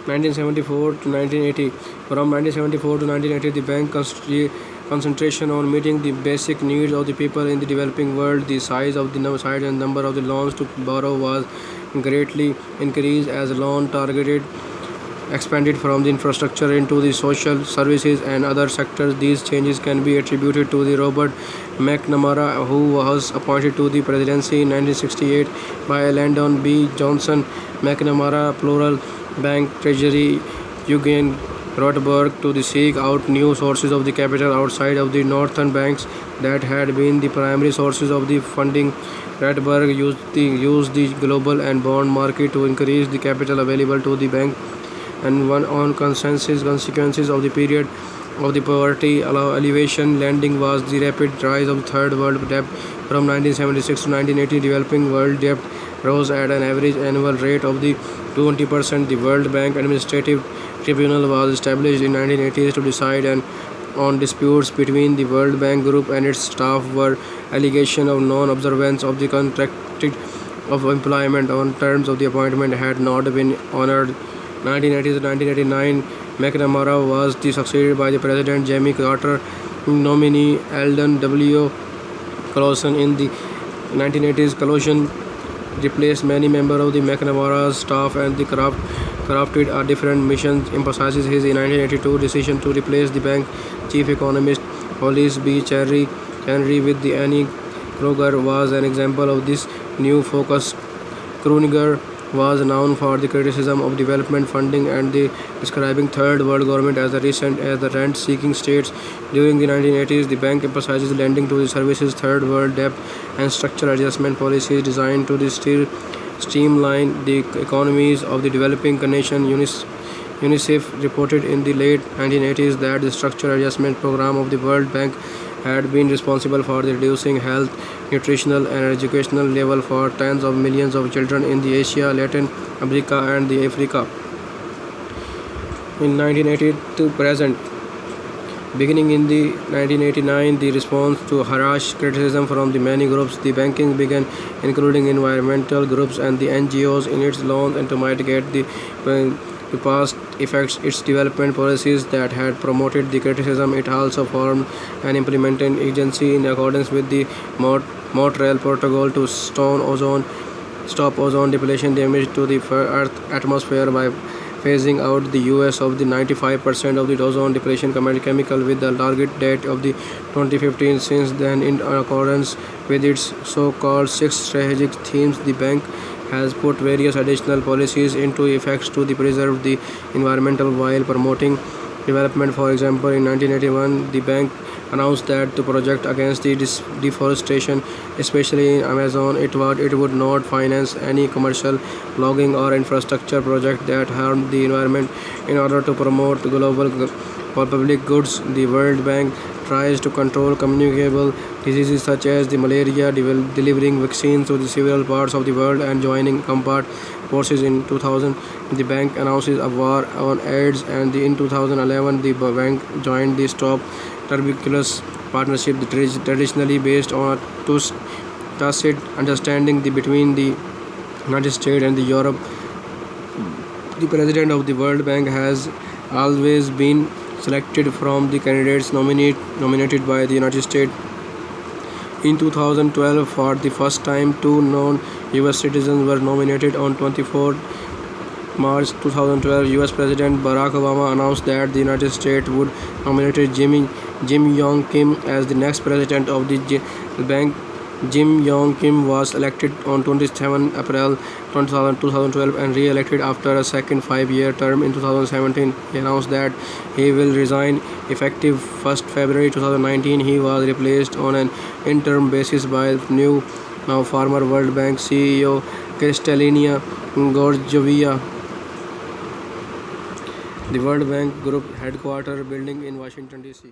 1974 to 1980. From 1974 to 1980, the bank concentration on meeting the basic needs of the people in the developing world. The size and number of the loans to borrow was greatly increased as loan targeted expanded from the infrastructure into the social services and other sectors. These changes can be attributed to the Robert McNamara, who was appointed to the presidency in 1968 by Lyndon B. Johnson. McNamara plural bank treasury Eugene Rothberg to seek out new sources of the capital outside of the northern banks that had been the primary sources of the funding. Rothberg used the global and bond market to increase the capital available to the bank, and one on consequences of the period of the poverty elevation lending was the rapid rise of third world debt. From 1976 to 1980, developing world debt rose at an average annual rate of the 20%. The World Bank Administrative Tribunal was established in 1980 to decide on disputes between the World Bank Group and its staff were allegation of non-observance of the contracted of employment on terms of the appointment had not been honored. 1980 to 1989, McNamara was succeeded by the President Jimmy Carter nominee Lyndon W. Johnson. In the 1980s, Johnson replaced many members of the McNamara's staff and the crafted a different mission. Emphasizes his 1982 decision to replace the bank chief economist Hollis B. Henry with the Annie Kruger was an example of this new focus. Kruger was known for the criticism of development funding and the describing third world government as the rent-seeking states. During the 1980s, the bank emphasizes lending to the services third world debt and structural adjustment policies designed to streamline the economies of the developing nation. UNICEF reported in the late 1980s that the structural adjustment program of the World Bank had been responsible for reducing health, nutritional and educational level for tens of millions of children in the Asia, Latin America and the Africa. In 1980 to present, beginning in the 1989, the response to harsh criticism from the many groups, the banking began including environmental groups and the NGOs in its loans and to mitigate the past effects its development policies that had promoted the criticism. It also formed an implementing agency in accordance with the Montreal Protocol to stop ozone depletion damage to the Earth atmosphere by phasing out the use of the 95% of the ozone depletion chemical with the target date of the 2015. Since then, in accordance with its so-called 6 strategic themes, the bank has put various additional policies into effect to preserve the environmental while promoting development. For example, in 1981, the bank announced that to project against the deforestation, especially in Amazon, it would not finance any commercial logging or infrastructure project that harmed the environment. In order to promote global public goods, the World Bank tries to control communicable diseases such as the malaria, delivering vaccines to the several parts of the world and joining combat forces. In 2000, the bank announces a war on AIDS, and in 2011, the bank joined the Stop Tuberculosis Partnership, traditionally based on a tacit understanding between the United States and Europe. The president of the World Bank has always been selected from the candidates nominated by the United States. In 2012, for the first time, 2 non-US citizens were nominated. On 24 March 2012, US President Barack Obama announced that the United States would nominate Jim Yong Kim as the next president of the bank. Jim Yong Kim was elected on 27 April 2012 and re-elected after a second 5-year term in 2017. He announced that he will resign effective 1st February 2019. He was replaced on an interim basis by now former World Bank CEO Kristalina Georgieva. The World Bank Group headquarters building in Washington, D.C.